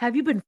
Have you been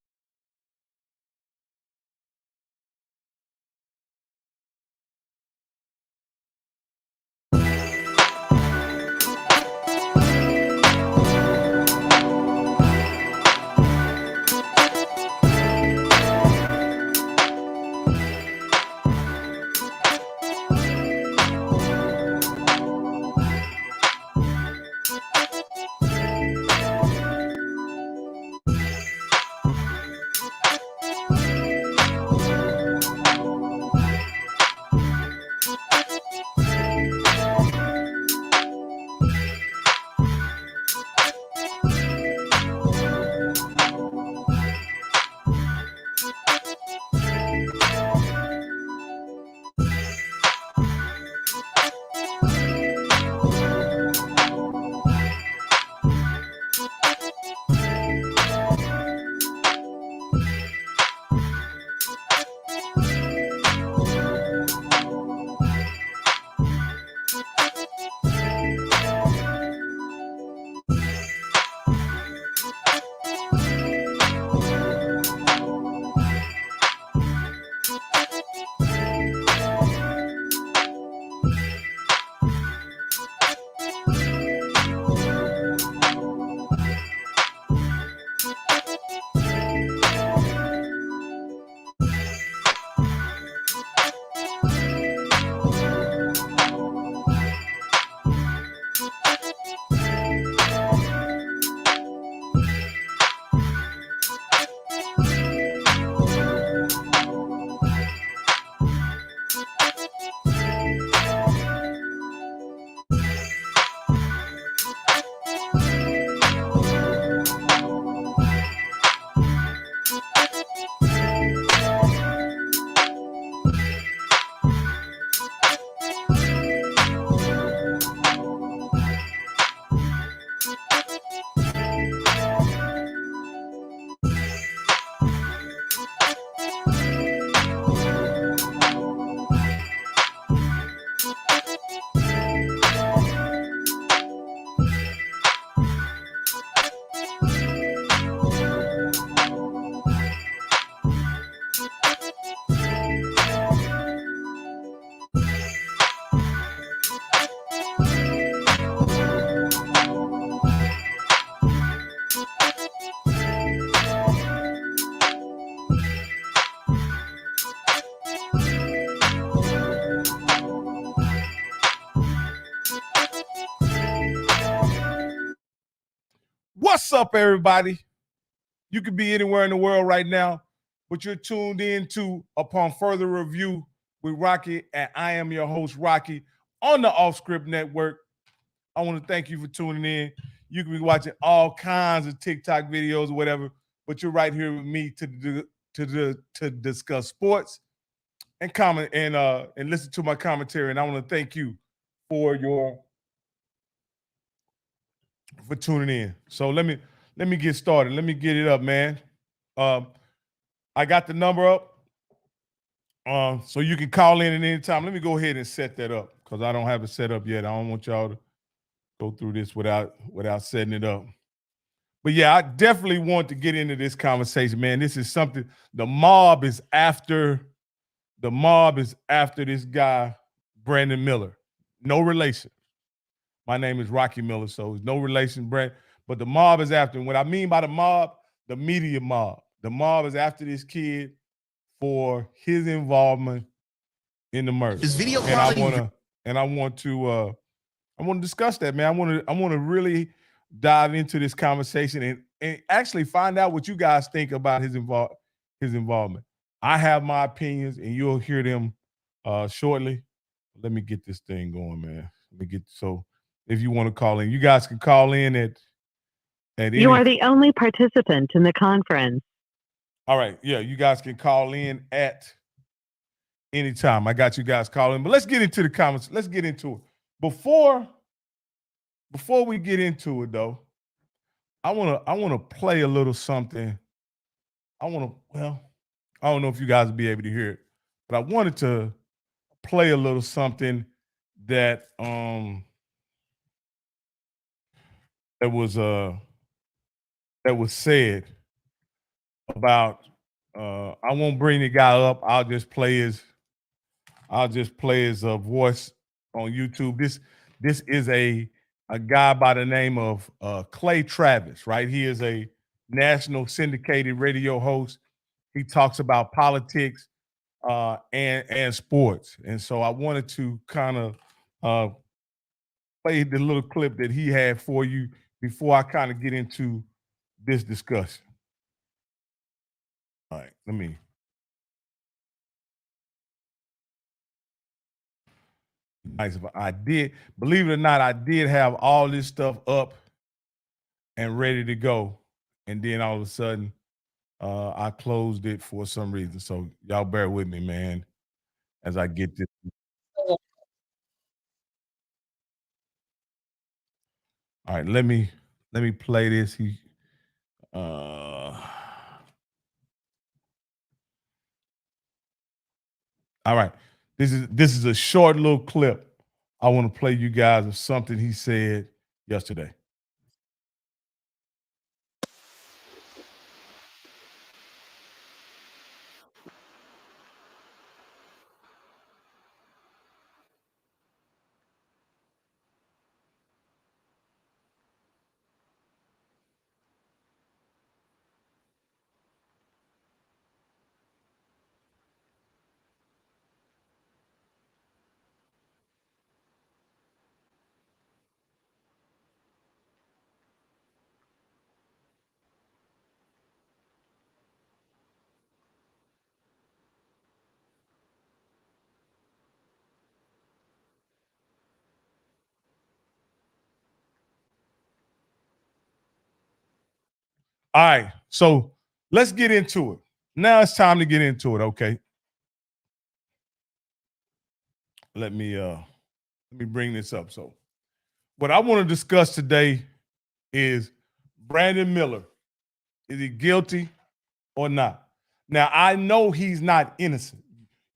What's up, everybody? You could be anywhere in the world right now, but you're tuned in to Upon Further Review with Rocky, and I am your host, Rocky, on the Off Script Network. I want to thank you for tuning in. You can be watching all kinds of TikTok videos or whatever, but you're right here with me to discuss sports and comment and listen to my commentary. And I want to thank you for tuning in. So let me get started. Let me get it up, man. I got the number up, so you can call in at any time. Let me go ahead and set that up because I don't have it set up yet. I don't want y'all to go through this without setting it up. But yeah, I definitely want to get into this conversation, man. This is something the mob is after. The mob is after this guy, Brandon Miller. No relation. My name is Rocky Miller, so it's no relation, Brent. But the mob is after him. What I mean by the mob, the media mob. The mob is after this kid for his involvement in the murder. Is video And I quality? want to discuss that, man. I want to really dive into this conversation and actually find out what you guys think about his involvement. I have my opinions, and you'll hear them shortly. Let me get this thing going, man. If you want to call in, you guys can call in at You are the only participant in the conference. All right, yeah, you guys can call in at any time. I got you guys calling, but let's get into the comments. Let's get into it. Before we get into it, though, I wanna play a little something. I don't know if you guys will be able to hear it, but I wanted to play a little something that that was said about I won't bring the guy up. I'll just play his voice on YouTube. This is a guy by the name of Clay Travis, right? He is a national syndicated radio host. He talks about politics and sports, and so I wanted to kind of uh, play the little clip that he had for you before I kind of get into this discussion. All right, let me. Nice. I did, believe it or not, I did have all this stuff up and ready to go. And then all of a sudden, I closed it for some reason. So y'all bear with me, man, as I get this. All right, let me play this. Uh all right. This is a short little clip I want to play you guys of something he said yesterday. All right. So let's get into it. Now it's time to get into it, okay? Let me bring this up. So what I want to discuss today is Brandon Miller. Is he guilty or not? Now, I know he's not innocent.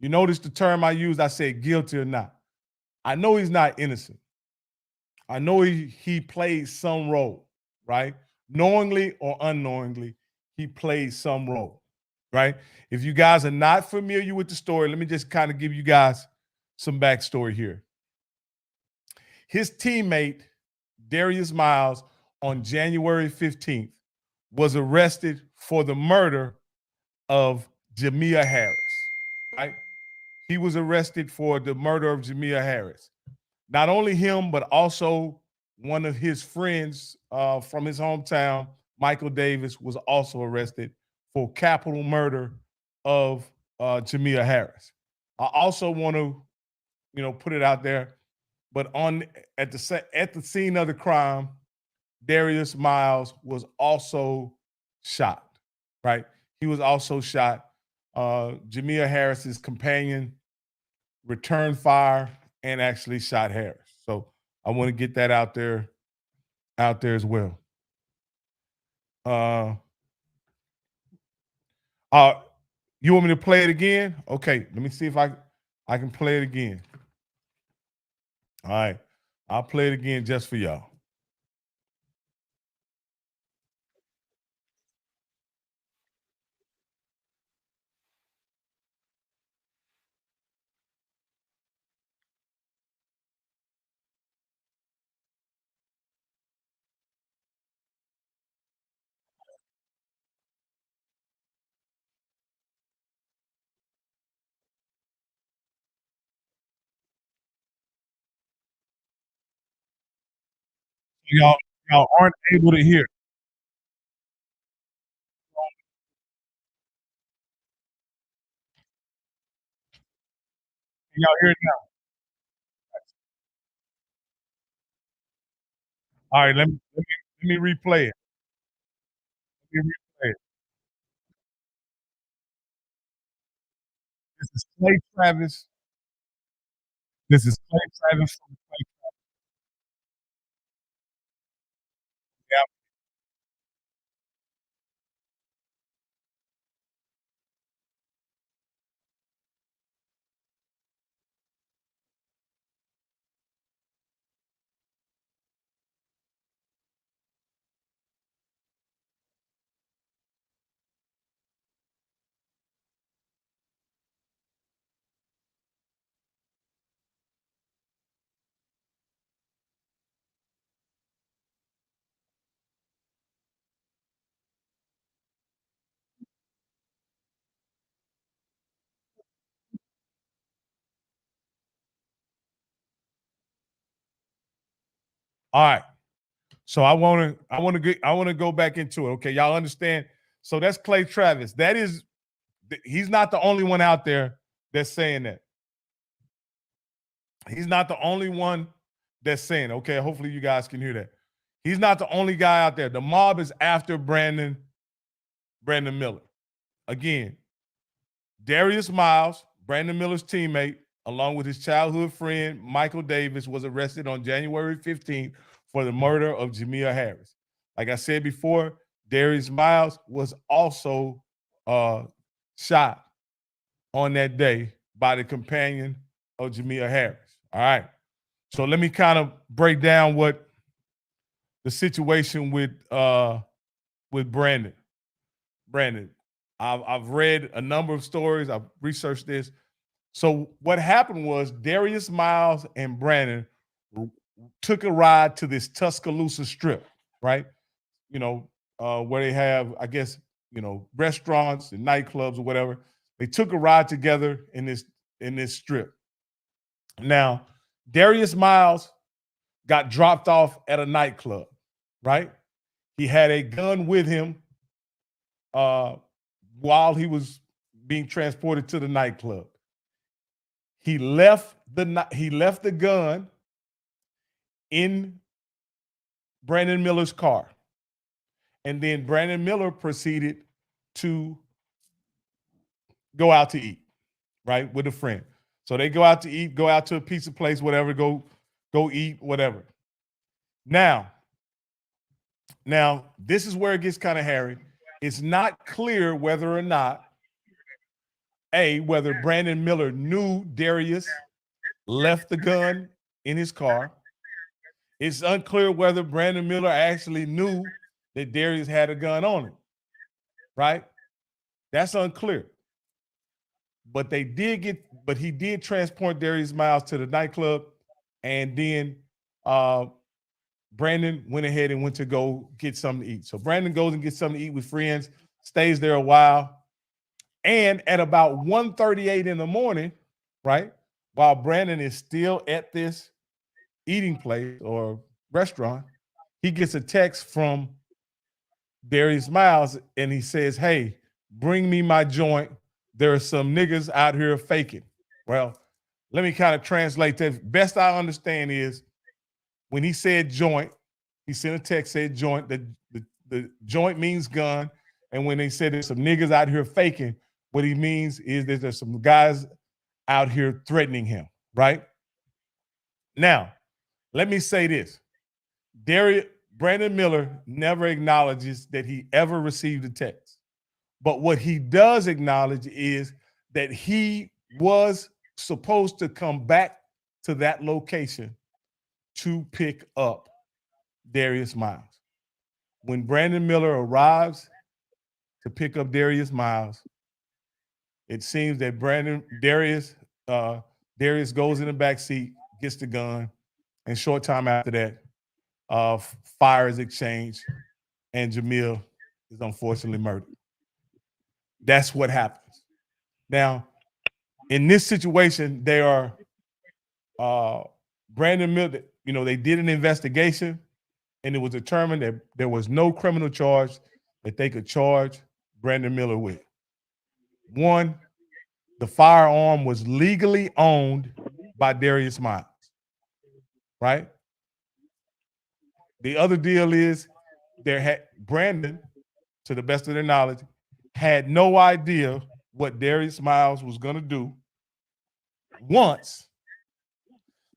You notice the term I used, I said guilty or not. I know he's not innocent. I know he played some role, right? Knowingly or unknowingly, he played some role, right? If you guys are not familiar with the story, let me just kind of give you guys some backstory here. His teammate, Darius Miles, on January 15th, was arrested for the murder of Jamia Harris, right? He was arrested for the murder of Jamia Harris. Not only him, but also one of his friends from his hometown, Michael Davis, was also arrested for capital murder of Jamia Harris. I also want to, put it out there, but at the scene of the crime, Darius Miles was also shot. Right, he was also shot. Jamia Harris's companion returned fire and actually shot Harris. So I want to get that out there as well. Uh, uh, you want me to play it again? Okay, let me see if I can play it again. All right, I'll play it again just for y'all. Y'all aren't able to hear. Can y'all hear it now? All right, let me replay it. Let me replay it. This is Clay Travis. This is Clay Travis from Clay. Yep. All right. So I want to go back into it. Okay, y'all understand? So that's Clay Travis. He's not the only one out there that's saying that. He's not the only one that's saying, okay, hopefully you guys can hear that. He's not the only guy out there. The mob is after Brandon Miller. Again, Darius Miles, Brandon Miller's teammate, along with his childhood friend, Michael Davis, was arrested on January 15th for the murder of Jamea Harris. Like I said before, Darius Miles was also shot on that day by the companion of Jamea Harris. All right. So let me kind of break down what the situation with Brandon. I've read a number of stories. I've researched this. So what happened was Darius Miles and Brandon took a ride to this Tuscaloosa strip, right? Where they have, I guess, restaurants and nightclubs or whatever. They took a ride together in this strip. Now, Darius Miles got dropped off at a nightclub, right? He had a gun with him while he was being transported to the nightclub. He left the gun in Brandon Miller's car. And then Brandon Miller proceeded to go out to eat, right, with a friend. So they go out to eat, go out to a pizza place, whatever, go eat, whatever. Now, this is where it gets kind of hairy. It's not clear whether or not, whether Brandon Miller knew Darius left the gun in his car. It's unclear whether Brandon Miller actually knew that Darius had a gun on him, right? That's unclear. But he did transport Darius Miles to the nightclub, and then Brandon went ahead and went to go get something to eat. So Brandon goes and gets something to eat with friends, stays there a while, and at about 1:38 in the morning, right, while Brandon is still at this eating place or restaurant, he gets a text from Darius Miles, and he says, "Hey, bring me my joint. There are some niggas out here faking." Well, let me kind of translate that. Best I understand is when he said joint, he sent a text, said joint. The joint means gun. And when they said there's some niggas out here faking, what he means is that there's some guys out here threatening him, right? Now, let me say this. Brandon Miller never acknowledges that he ever received a text. But what he does acknowledge is that he was supposed to come back to that location to pick up Darius Miles. When Brandon Miller arrives to pick up Darius Miles, it seems that Darius goes in the back seat, gets the gun, and short time after that, fire is exchanged, and Jamea is unfortunately murdered. That's what happens. Now, in this situation, they are Brandon Miller. They did an investigation, and it was determined that there was no criminal charge that they could charge Brandon Miller with. One, the firearm was legally owned by Darius Miles, right? The other deal is Brandon, to the best of their knowledge, had no idea what Darius Miles was going to do once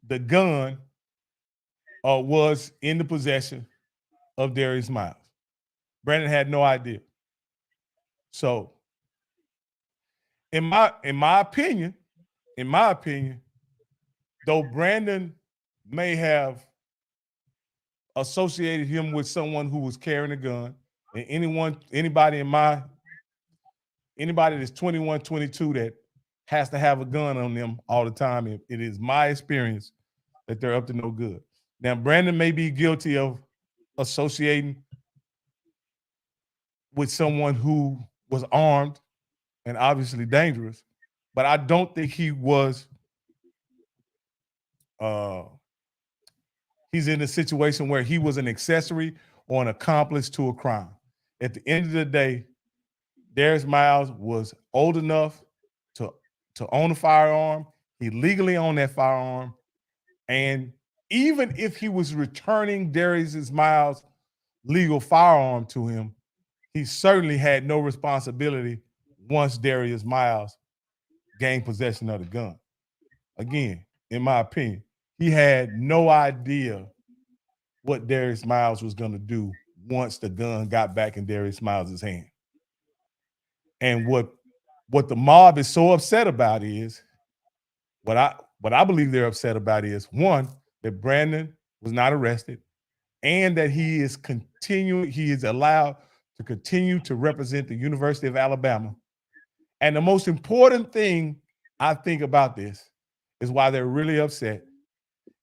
the gun was in the possession of Darius Miles. Brandon had no idea. So, in my opinion, though Brandon may have associated him with someone who was carrying a gun, and anybody that's 21, 22 that has to have a gun on them all the time, it is my experience that they're up to no good. Now, Brandon may be guilty of associating with someone who was armed and obviously dangerous, but I don't think he was He's in a situation where he was an accessory or an accomplice to a crime. At the end of the day, Darius Miles was old enough to own a firearm. He legally owned that firearm. And even if he was returning Darius Miles' legal firearm to him, he certainly had no responsibility once Darius Miles gained possession of the gun. Again, in my opinion, he had no idea what Darius Miles was going to do once the gun got back in Darius Miles' hand. And what the mob is so upset about is what I believe they're upset about is, one, that Brandon was not arrested, and that he is allowed to continue to represent the University of Alabama. And the most important thing I think about this is why they're really upset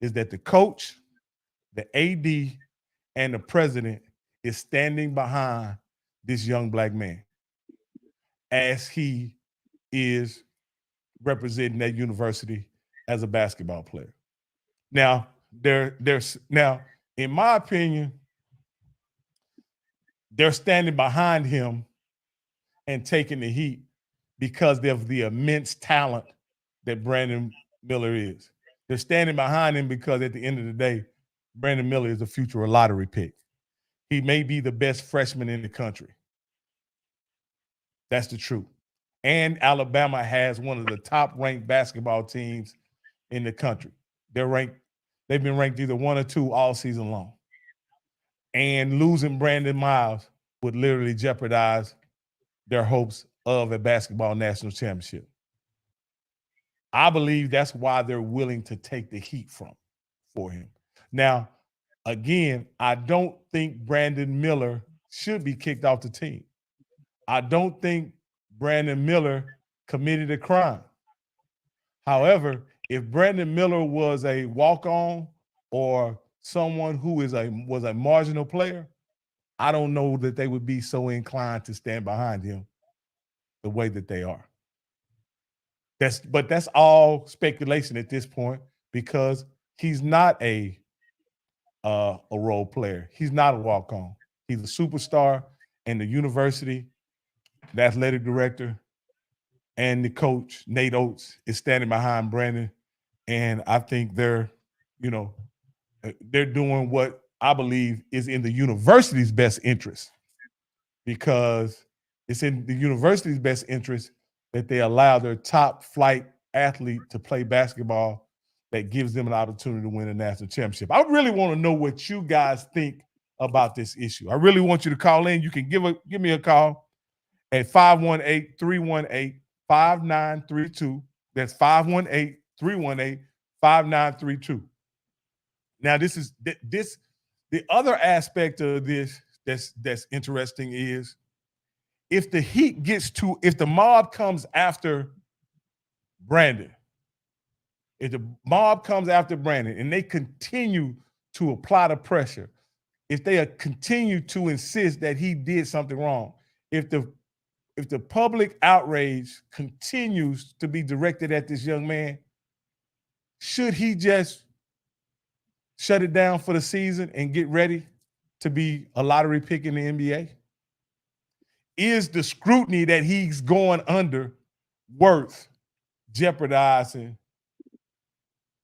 is that the coach, the AD, and the president is standing behind this young black man as he is representing that university as a basketball player. Now, in my opinion, they're standing behind him and taking the heat because of the immense talent that Brandon Miller is. They're standing behind him because at the end of the day, Brandon Miller is a future lottery pick. He may be the best freshman in the country. That's the truth. And Alabama has one of the top-ranked basketball teams in the country. They've been ranked either 1 or 2 all season long. And losing Brandon Miles would literally jeopardize their hopes of a basketball national championship. I believe that's why they're willing to take the heat for him. Now, again, I don't think Brandon Miller should be kicked off the team. I don't think Brandon Miller committed a crime. However, if Brandon Miller was a walk-on or someone who was a marginal player, I don't know that they would be so inclined to stand behind him the way that they are. But that's all speculation at this point because he's not a role player. He's not a walk-on. He's a superstar, and the university, the athletic director, and the coach, Nate Oates, is standing behind Brandon. And I think they're doing what I believe is in the university's best interest, because it's in the university's best interest that they allow their top flight athlete to play basketball that gives them an opportunity to win a national championship. I really want to know what you guys think about this issue. I really want you to call in. You can give me a call at 518-318-5932. That's 518-318-5932. Now, the other aspect of this that's interesting is if the mob comes after Brandon, if the mob comes after Brandon and they continue to apply the pressure, if they continue to insist that he did something wrong, if the public outrage continues to be directed at this young man, should he just shut it down for the season and get ready to be a lottery pick in the NBA? Is the scrutiny that he's going under worth jeopardizing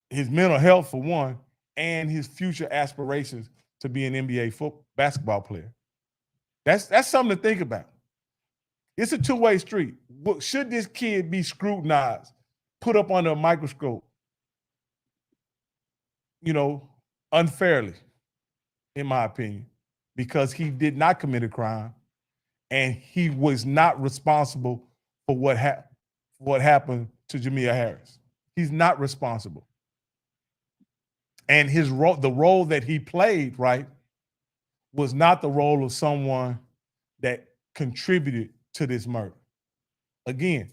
his mental health, for one, and his future aspirations to be an NBA basketball player? That's something to think about. It's a two-way street. Should this kid be scrutinized, put up under a microscope, unfairly, in my opinion, because he did not commit a crime and he was not responsible for what happened to Jamea Harris. He's not responsible. And the role that he played, right, was not the role of someone that contributed to this murder. Again,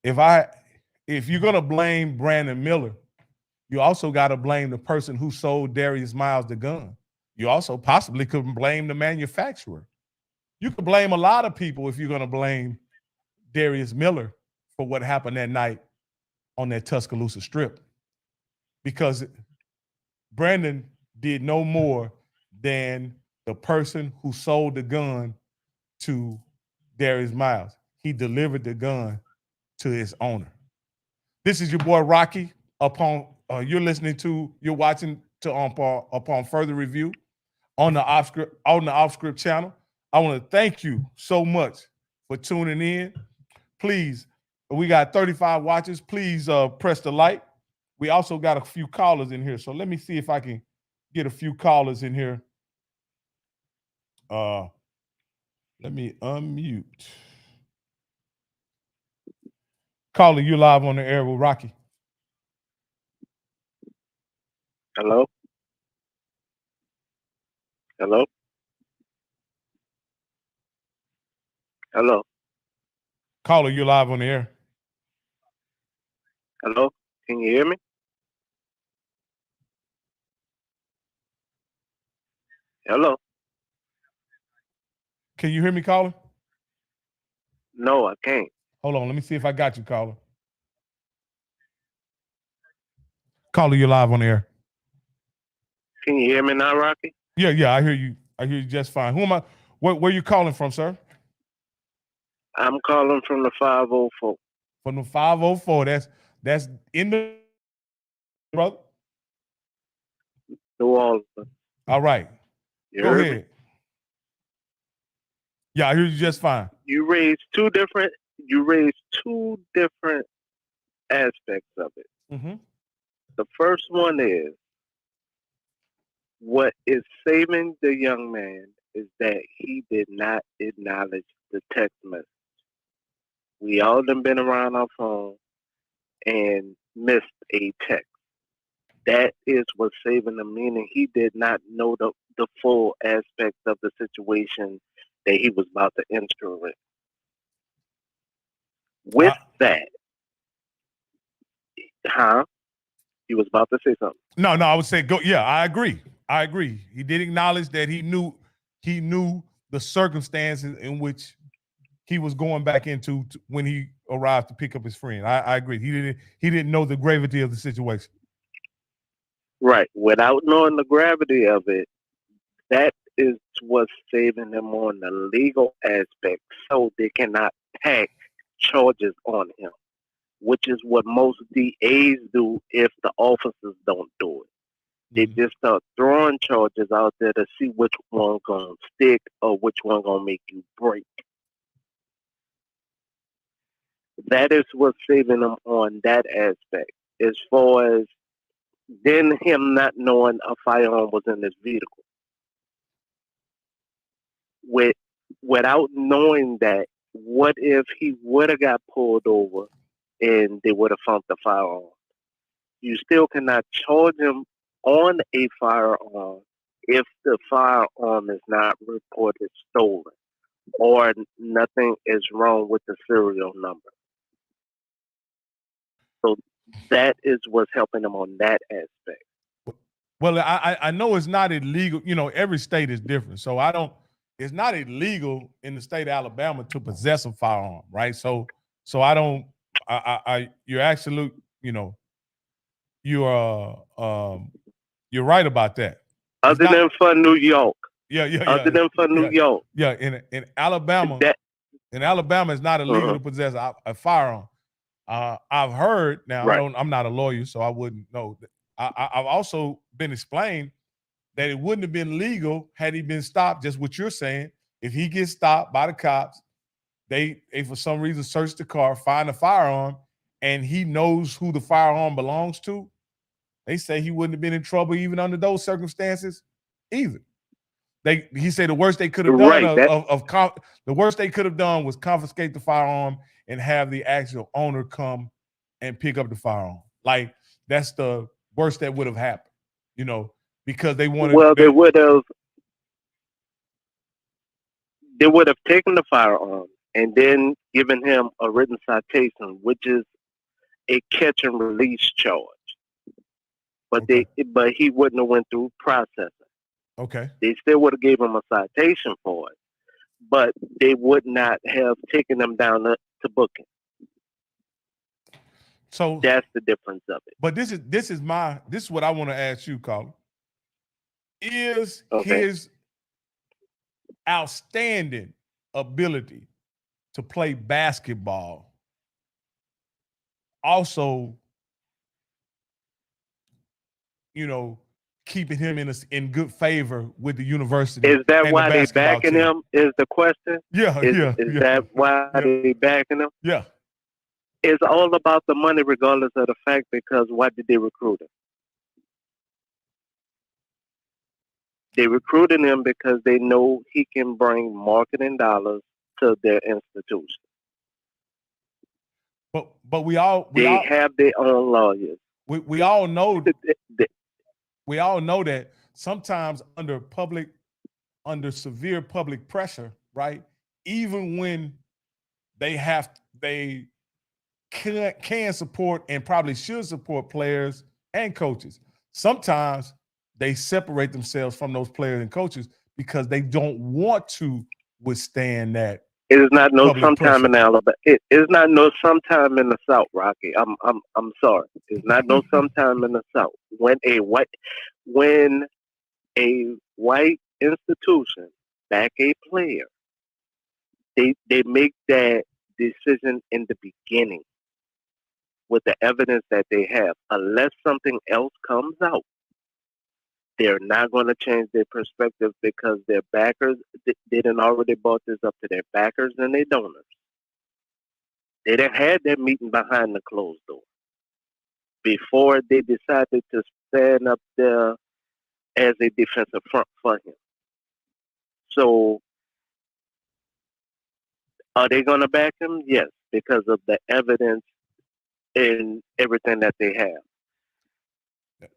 if you're gonna blame Brandon Miller, you also got to blame the person who sold Darius Miles the gun. You also possibly could blame the manufacturer. You could blame a lot of people if you're gonna blame Darius Miller for what happened that night on that Tuscaloosa Strip, because Brandon did no more than the person who sold the gun to Darius Miles. He delivered the gun to its owner. This is your boy Rocky. You're watching to upon further review on the off script channel. I want to thank you so much for tuning in. Please, we got 35 watchers. Please press the like. We also got a few callers in here, so let me see if I can get a few callers in here. Let me unmute. Caller, you live on the air with Rocky. Hello? Hello? Hello? Caller, you live on the air. Hello? Can you hear me? Hello? Can you hear me, caller? No, I can't. Hold on, let me see if I got you, caller. Caller, you live on the air. Can you hear me now, Rocky? Yeah, I hear you. I hear you just fine. Who am I? Where you calling from, sir? I'm calling from the 504. From the 504. That's in the brother. New Orleans. All right. You Go heard ahead. me? Yeah, I hear you just fine. You raised two different aspects of it. Mm-hmm. The first one is what is saving the young man is that he did not acknowledge the text message. We all done been around our phone and missed a text. That is what's saving him, meaning he did not know the full aspect of the situation that he was about to enter in. With that, you was about to say something. No, I would say go. Yeah, I agree. He did acknowledge that he knew the circumstances in which he was going back into when he arrived to pick up his friend. I agree. He didn't know the gravity of the situation. Right. Without knowing the gravity of it, that is what's saving him on the legal aspect, so they cannot pack charges on him, which is what most DAs do if the officers don't do it. They just start throwing charges out there to see which one gonna stick or which one gonna make you break. That is what's saving them on that aspect. As far as then him not knowing a firearm was in his vehicle. Without knowing that, what if he would have got pulled over and they would have found the firearm? You still cannot charge him on a firearm if the firearm is not reported stolen or nothing is wrong with the serial number. So that is what's helping him on that aspect. Well, I know it's not illegal. You know, every state is different. So it's not illegal in the state of Alabama to possess a firearm, right? So you're absolute, you're right about that. Other than for New York. Yeah. Other than for New York. Yeah, in Alabama, it's not illegal to possess a firearm. I've heard now. Right. I'm not a lawyer, so I wouldn't know. I've also been explained that it wouldn't have been legal had he been stopped. Just what you're saying. If he gets stopped by the cops, they for some reason search the car, find a firearm, and he knows who the firearm belongs to. They say he wouldn't have been in trouble even under those circumstances, either. He said the worst they could have done the worst they could have done was confiscate the firearm and have the actual owner come and pick up the firearm. Like that's the worst that would have happened, because they wanted. Well, they would have taken the firearm and then given him a written citation, which is a catch and release charge. But but he wouldn't have went through processing. Okay. They still would have gave him a citation for it, but they would not have taken him down to booking. So that's the difference of it. But this is what I want to ask you, Colin. is Okay. his outstanding ability to play basketball also, keeping him in good favor with the university Is that and the why they basketball backing team. him? Is the question? Yeah, Is yeah, is yeah, that why yeah, they backing him? yeah. It's all about the money, regardless of the fact. Because why did they recruit him? They recruited him because they know he can bring marketing dollars to their institution. But we all we They all have their own lawyers. we all know They- we all know that sometimes under severe public pressure, right? Even when they can support and probably should support players and coaches. Sometimes they separate themselves from those players and coaches because they don't want to withstand that It is not no public sometime pressure. in Alabama. It is not no sometime in the South, Rocky. I'm sorry. It's not no sometime in the South. When a white institution back a player, they make that decision in the beginning with the evidence that they have. Unless something else comes out, they're not going to change their perspective because their backers they done already brought this up to their backers and their donors. They done had that meeting behind the closed door before they decided to stand up there as a defensive front for him. So are they going to back him? Yes, because of the evidence and everything that they have.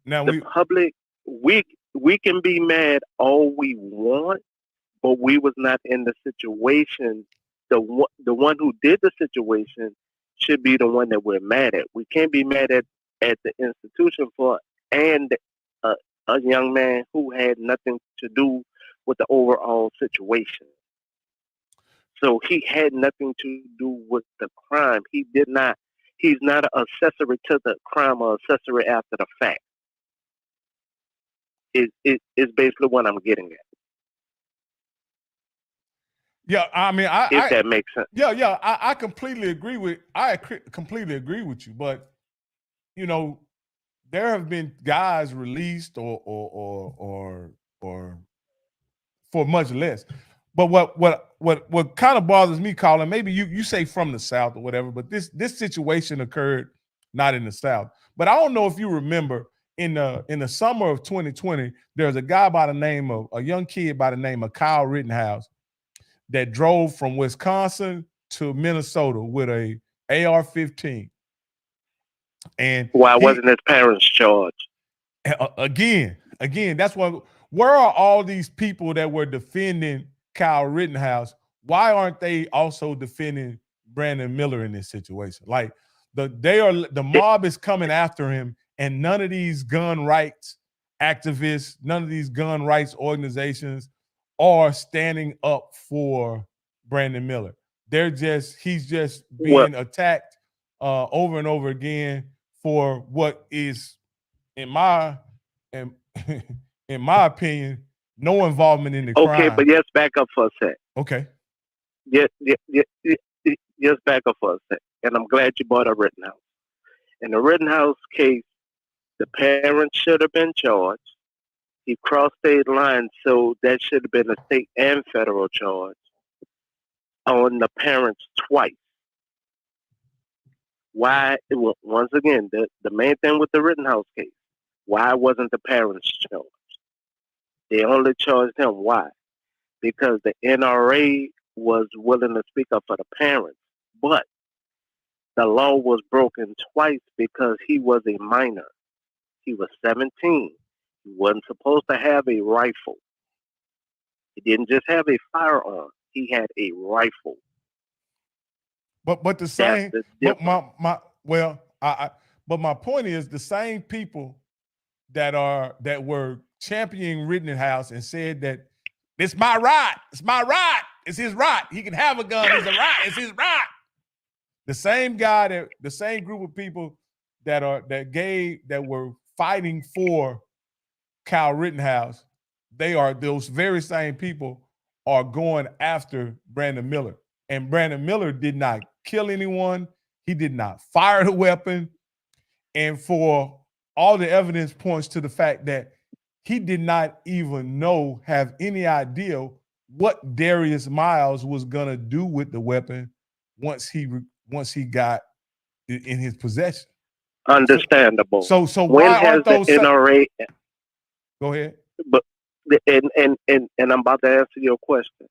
Now The public, we we can be mad all we want, but we was not in the situation. The one who did the situation should be the one that we're mad at. We can't be mad at the institution for and a, a young man who had nothing to do with the overall situation. So he had nothing to do with the crime. He did not. He's not an accessory to the crime or accessory after the fact. Is basically what I'm getting at. yeah, I mean, If that makes sense. I completely agree with completely agree with you, but there have been guys released or for much less. But what kind of bothers me, Colin, maybe you say from the South or whatever, but this situation occurred not in the South. But I don't know if you remember in the summer of 2020, there's a young kid by the name of Kyle Rittenhouse that drove from Wisconsin to Minnesota with a AR-15. And Why wasn't his parents charged? again, that's what. Where are all these people that were defending Kyle Rittenhouse? Why aren't they also defending Brandon Miller in this situation? Like the mob is coming after him, and none of these gun rights activists, none of these gun rights organizations are standing up for Brandon Miller. He's just Well, being attacked over and over again for what is in my in, in my opinion, no involvement in the okay, crime. but yes, back up for a sec. Okay. Yes, back up for a sec. And I'm glad you brought up Rittenhouse. In the Rittenhouse case, the parents should have been charged. He crossed state lines, so that should have been a state and federal charge on the parents twice. Why? Well, once again, the main thing with the Rittenhouse case, why wasn't the parents charged? They only charged him. Why? Because the NRA was willing to speak up for the parents, but the law was broken twice because he was a minor. He was 17. He wasn't supposed to have a rifle. He didn't just have a firearm. He had a rifle. But the That's same the but difference. my well, I but my point is the same people that were championing Rittenhouse and said that it's my right. It's my right. It's his right. He can have a gun. It's a right. It's his right. The same group of people that were fighting for Kyle Rittenhouse, those very same people are going after Brandon Miller. And Brandon Miller did not kill anyone. He did not fire the weapon. And for all the evidence points to the fact that he did not even have any idea what Darius Miles was going to do with the weapon once he got in his possession. Understandable. So when why has aren't the those NRA? Go ahead. But and I'm about to answer your question.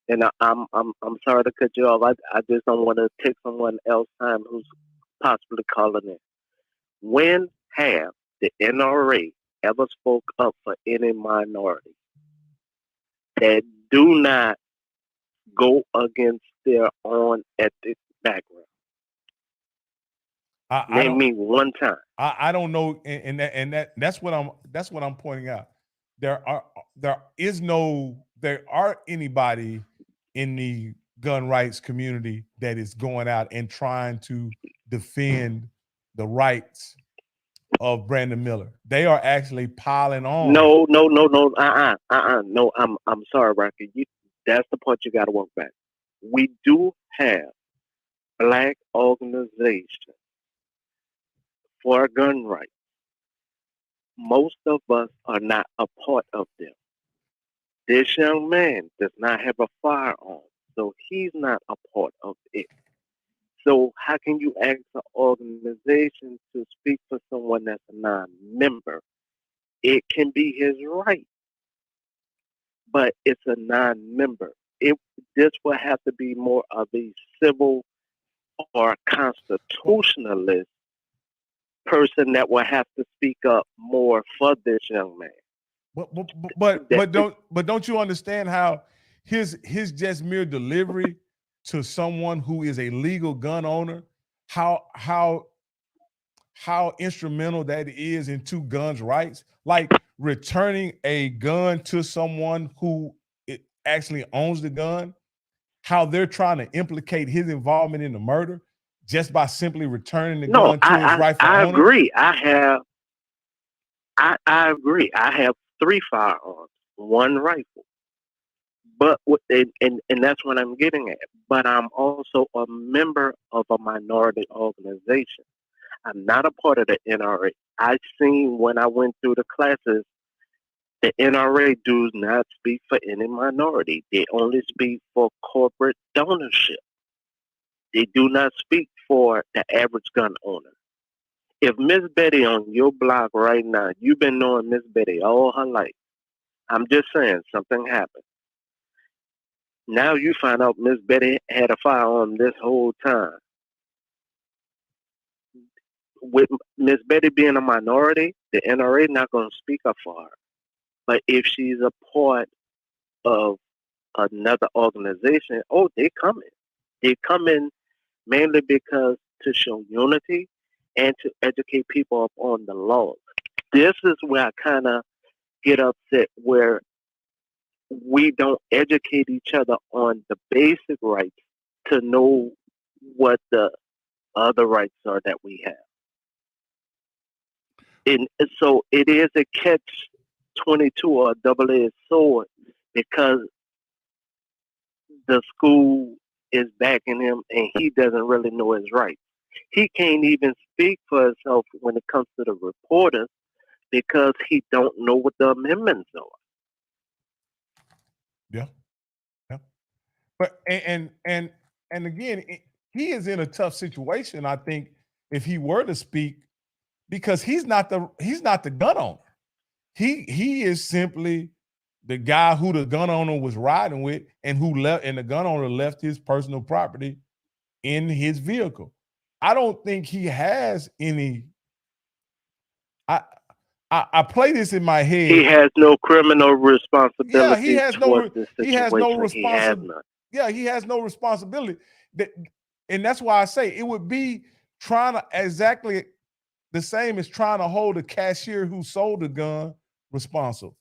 And I'm sorry to cut you off. I just don't want to take someone else's time who's possibly calling in. When have the NRA ever spoke up for any minority that do not go against their own ethnic background? Name me one time. I don't know, and that's what I'm pointing out. There aren't anybody in the gun rights community that is going out and trying to defend the rights of Brandon Miller. They are actually piling on. No. No, I'm sorry, Rocky. That's the part you got to work back. We do have black organizations for gun rights. Most of us are not a part of them. This young man does not have a firearm, so he's not a part of it. So how can you ask an organization to speak for someone that's a non-member? It can be his right, but it's a non-member. This will have to be more of a civil or constitutionalist person that will have to speak up more for this young man. But don't you understand how his just mere delivery to someone who is a legal gun owner, how instrumental that is into guns rights? Like returning a gun to someone who actually owns the gun, how they're trying to implicate his involvement in the murder just by simply returning the gun to his rightful owner. I agree. I agree. I have 3 firearms, 1 rifle. But and that's what I'm getting at. But I'm also a member of a minority organization. I'm not a part of the NRA. I seen when I went through the classes, the NRA does not speak for any minority. They only speak for corporate donorship. They do not speak for the average gun owner. If Miss Betty on your block right now, you've been knowing Miss Betty all her life. I'm just saying something happened. Now you find out Miss Betty had a firearm this whole time. With Miss Betty being a minority, the NRA not going to speak up for her. But if she's a part of another organization, they come in. They come in mainly because to show unity and to educate people up on the laws. This is where I kind of get upset, where we don't educate each other on the basic rights to know what the other rights are that we have. And so it is a catch-22 or a double-edged sword, because the school is backing him and he doesn't really know his rights. He can't even speak for himself when it comes to the reporters because he don't know what the amendments are. Yeah. But and again, he is in a tough situation, I think, if he were to speak, because he's not the gun owner. He is simply the guy who the gun owner was riding with, and the gun owner left his personal property in his vehicle. I don't think he has any. I play this in my head. He has no criminal responsibility. Yeah, he has no. He has no responsibility. Yeah, he has no responsibility. And that's why I say it would be trying to exactly the same as trying to hold a cashier who sold the gun responsible.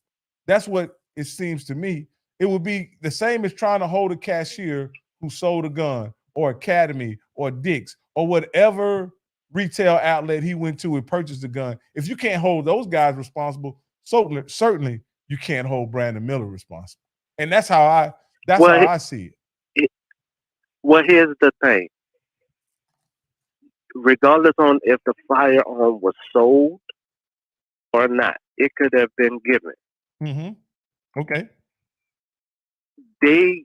That's what it seems to me. It would be the same as trying to hold a cashier who sold a gun, or Academy, or Dick's, or whatever retail outlet he went to and purchased the gun. If you can't hold those guys responsible, certainly you can't hold Brandon Miller responsible. And that's how I see it. Well, here's the thing. Regardless on if the firearm was sold or not, it could have been given. Mm-hmm. Okay. They,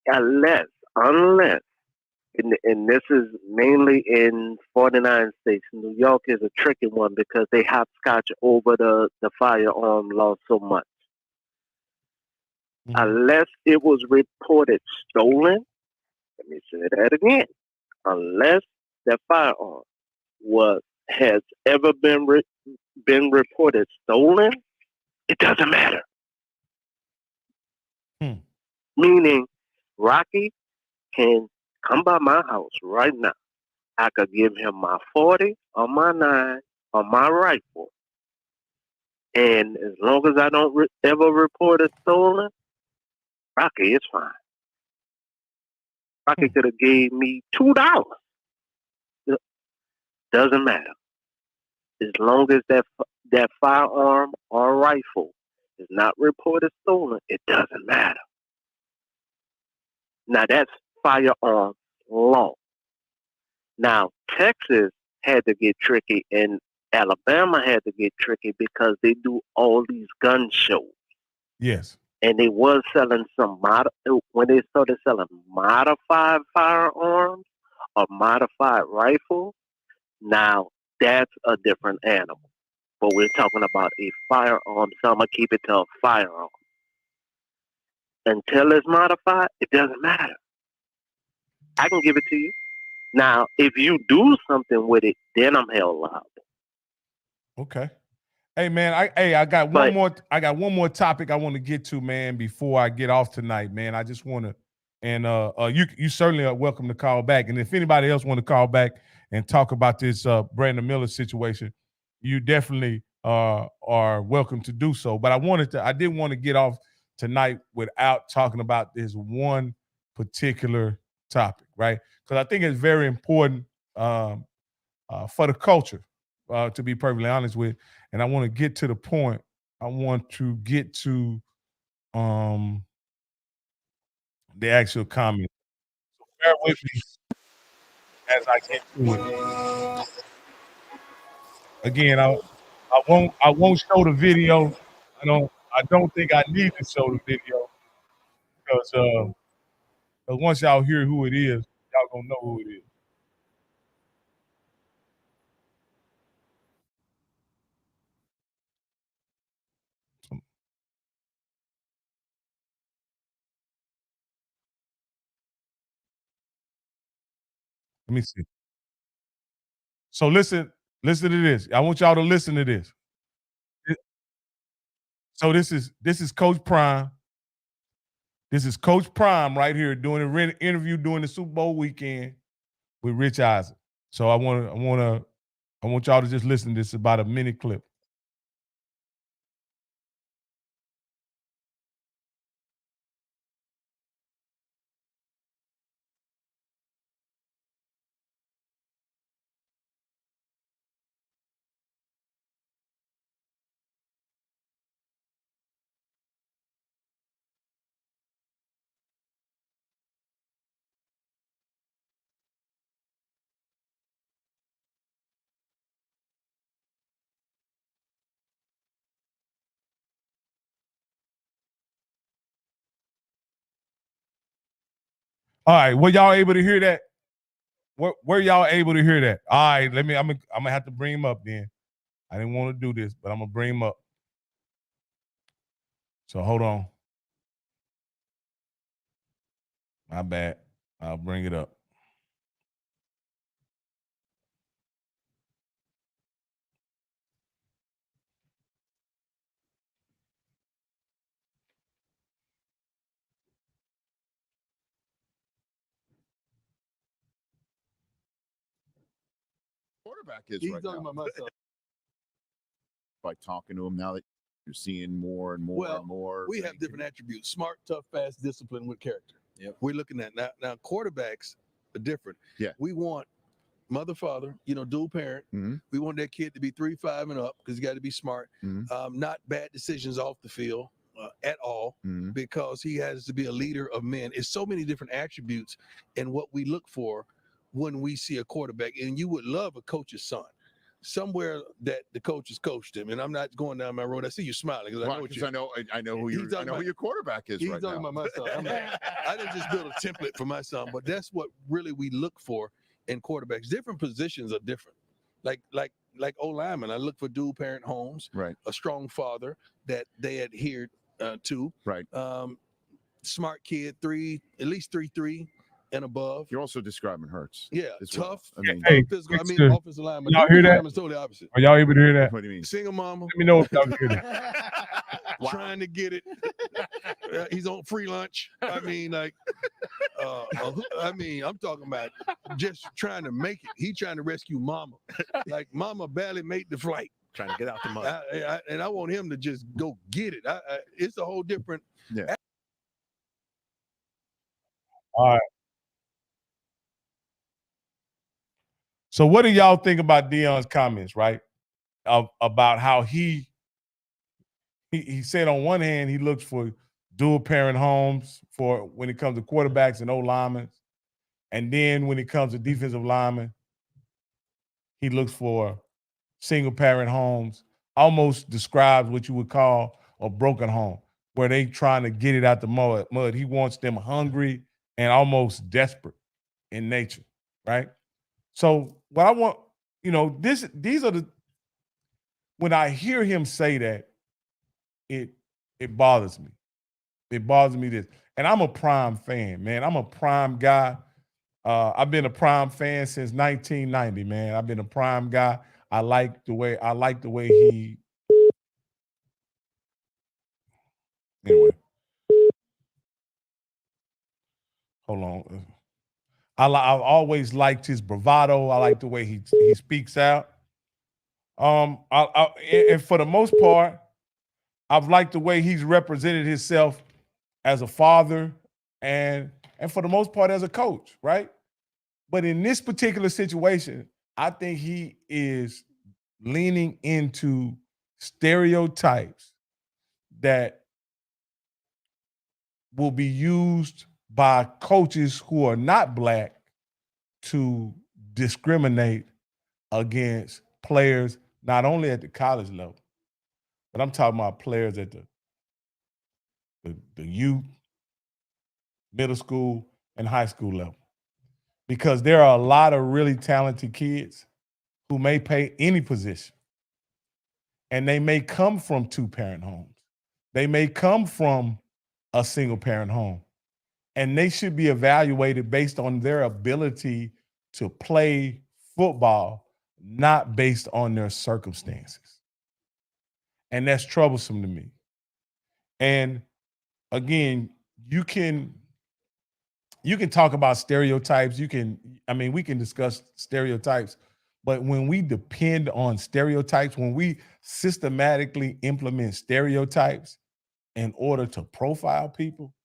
unless, and this is mainly in 49 states. New York is a tricky one because they hopscotch over the firearm law so much. Mm-hmm. Unless it was reported stolen, let me say that again. Unless the firearm has ever been reported stolen, it doesn't matter. Meaning, Rocky can come by my house right now. I could give him my 40 or my 9 or my rifle. And as long as I don't ever report it stolen, Rocky is fine. Rocky could have gave me $2. Doesn't matter. As long as that firearm or rifle is not reported stolen, it doesn't matter. Now that's firearm law. Now Texas had to get tricky and Alabama had to get tricky because they do all these gun shows. Yes. And they was selling when they started selling modified firearms or modified rifles. Now that's a different animal. But we're talking about a firearm, so I'm gonna keep it to a firearm. Until it's modified, it doesn't matter. I can give it to you. Now, if you do something with it, then I'm held liable. Okay. Hey man, I got one more topic I want to get to, man, before I get off tonight, man. I just want to, and you certainly are welcome to call back. And if anybody else want to call back and talk about this Brandon Miller situation, you definitely are welcome to do so. But I did want to get off tonight without talking about this one particular topic, right? Because I think it's very important for the culture, to be perfectly honest with. And I want to get to the point. I want to get to the actual comment. So bear with me as I get to it. Again, I won't show the video. I don't think I need to show the video because once y'all hear who it is, y'all gonna know who it is. Let me see. So listen to this. I want y'all to listen to this. So this is Coach Prime. This is Coach Prime right here doing an interview during the Super Bowl weekend with Rich Eisen. So I want y'all to just listen to this, about a minute clip. All right, were y'all able to hear that? Were y'all able to hear that? All right, I'm gonna have to bring him up then. I didn't want to do this, but I'm gonna bring him up. So hold on. My bad. I'll bring it up. Quarterback is right now. By talking to him now that you're seeing more and more and more. We have different attributes: smart, tough, fast, disciplined with character. Yep. We're looking at now quarterbacks are different. Yeah. We want mother, father, dual parent. Mhm. We want that kid to be 3, 5 and up because he got to be smart. Mhm. Not bad decisions off the field at all, Mhm. because he has to be a leader of men. It's so many different attributes and what we look for when we see a quarterback. And you would love a coach's son. Somewhere that the coaches coached him, and I'm not going down my road. I see you smiling because I know what you. I know who your quarterback is He's right talking now. about my son. I didn't just build a template for my son, but that's what really we look for in quarterbacks. Different positions are different. Like O lineman, I look for dual parent homes, Right. a strong father that they adhered to, Right. Smart kid, at least 3 and above. You're also describing Hurts. Yeah, as tough. well. I mean, Hey, Physical. I mean, good. offensive lineman. Y'all hear Defensive that? lineman's totally opposite. Are y'all able to hear that? what do you mean? Single mama. Let me know if y'all can hear that. Trying to get it. He's on free lunch. I mean, I'm talking about just trying to make it. He trying to rescue mama. Like mama barely made the flight. Trying to get out the mud. And I want him to just go get it. It's a whole different. Yeah. All right. So what do y'all think about Deion's comments, right? About how he said on one hand he looks for dual parent homes for when it comes to quarterbacks and O linemen, and then when it comes to defensive linemen, he looks for single parent homes. Almost describes what you would call a broken home, where they trying to get it out the mud. He wants them hungry and almost desperate in nature, right? So what I want, these are the, when I hear him say that, it bothers me. It bothers me this. And I'm a Prime fan, man. I'm a Prime guy. I've been a Prime fan since 1990, man. I've been a Prime guy. I like the way he. Anyway, hold on. I've always liked his bravado. I like the way he speaks out. And for the most part, I've liked the way he's represented himself as a father and for the most part as a coach, right? But in this particular situation, I think he is leaning into stereotypes that will be used by coaches who are not black to discriminate against players, not only at the college level, but I'm talking about players at the youth, middle school, and high school level. Because there are a lot of really talented kids who may play any position. And they may come from two-parent homes. They may come from a single-parent home. And they should be evaluated based on their ability to play football, not based on their circumstances. And that's troublesome to me. And again, you can talk about stereotypes. We can discuss stereotypes, but when we depend on stereotypes, when we systematically implement stereotypes in order to profile people,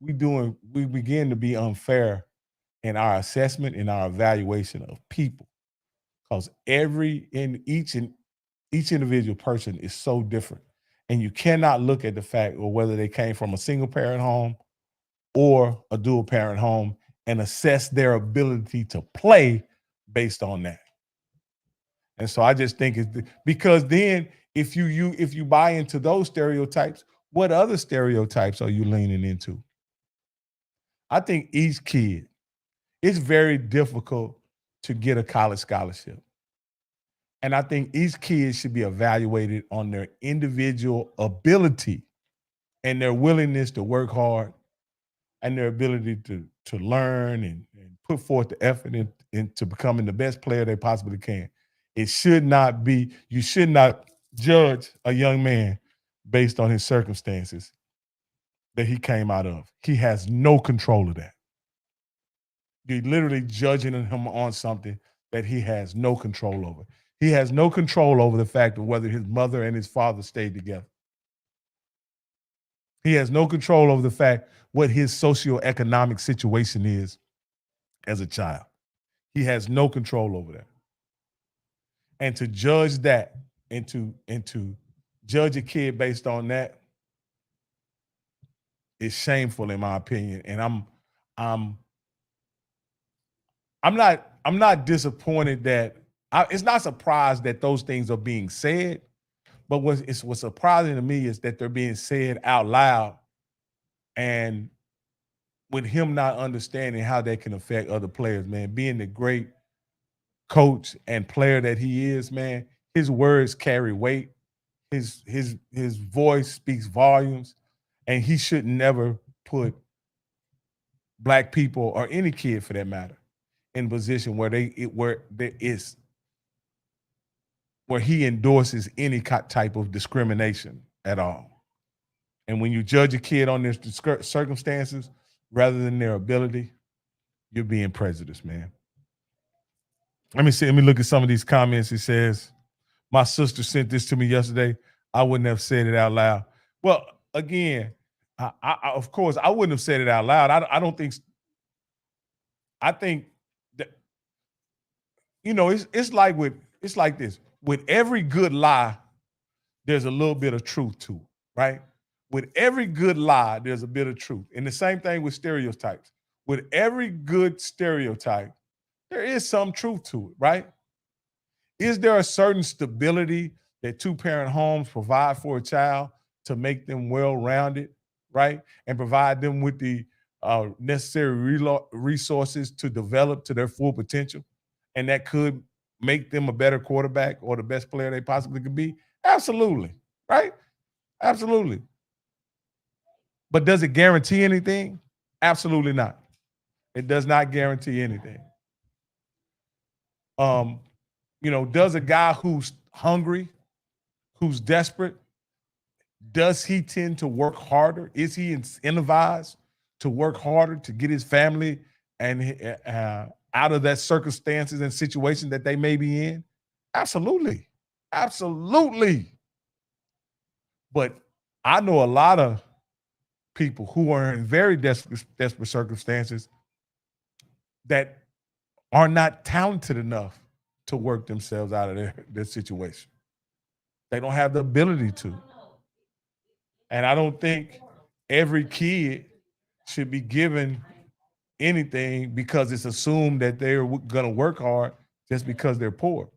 we begin to be unfair in our assessment, in our evaluation of people. Because each individual person is so different. And you cannot look at the fact or whether they came from a single parent home or a dual parent home and assess their ability to play based on that. And so I just think because then if you buy into those stereotypes, what other stereotypes are you leaning into? I think each kid, it's very difficult to get a college scholarship. And I think each kid should be evaluated on their individual ability and their willingness to work hard and their ability to learn and put forth the effort into becoming the best player they possibly can. You should not judge a young man based on his circumstances that he came out of. He has no control of that. You're literally judging him on something that he has no control over. He has no control over the fact of whether his mother and his father stayed together. He has no control over the fact what his socioeconomic situation is as a child. He has no control over that. And to judge that and to judge a kid based on that is shameful in my opinion. And I'm not disappointed that it's not surprised that those things are being said, but what's surprising to me is that they're being said out loud, and with him not understanding how that can affect other players, man. Being the great coach and player that he is, man, his words carry weight. His voice speaks volumes, and he should never put black people or any kid for that matter in a position where where he endorses any type of discrimination at all. And when you judge a kid on their circumstances rather than their ability, you're being prejudiced, man. Let me look at some of these comments. He says, my sister sent this to me yesterday. I wouldn't have said it out loud. Well, again, I of course, I wouldn't have said it out loud. I think that, it's like this. With every good lie, there's a little bit of truth to it, right? With every good lie, there's a bit of truth. And the same thing with stereotypes. With every good stereotype, there is some truth to it, right? Is there a certain stability that two-parent homes provide for a child to make them well-rounded, right? And provide them with the necessary resources to develop to their full potential? And that could make them a better quarterback or the best player they possibly could be? Absolutely, right? Absolutely. But does it guarantee anything? Absolutely not. It does not guarantee anything. Does a guy who's hungry, who's desperate, does he tend to work harder? Is he incentivized to work harder to get his family and out of that circumstances and situation that they may be in? Absolutely. Absolutely. But I know a lot of people who are in very desperate circumstances that are not talented enough to work themselves out of their situation. They don't have the ability to. And I don't think every kid should be given anything because it's assumed that they're going to work hard just because they're poor.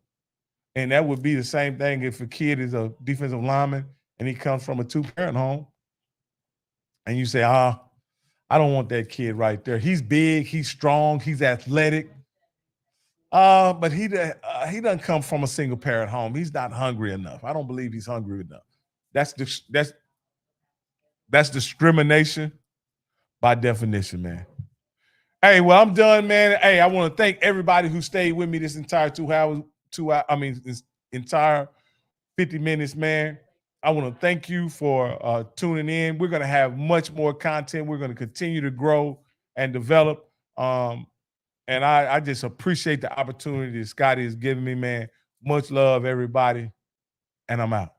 And that would be the same thing if a kid is a defensive lineman and he comes from a two-parent home and you say, I don't want that kid right there. He's big, he's strong, he's athletic. But he doesn't come from a single-parent home. He's not hungry enough. I don't believe he's hungry enough. That's discrimination by definition, man. Hey, well, I'm done, man. Hey, I want to thank everybody who stayed with me this entire this entire 50 minutes, man. I want to thank you for tuning in. We're going to have much more content. We're going to continue to grow and develop. And I just appreciate the opportunity that Scotty has given me, man. Much love, everybody. And I'm out.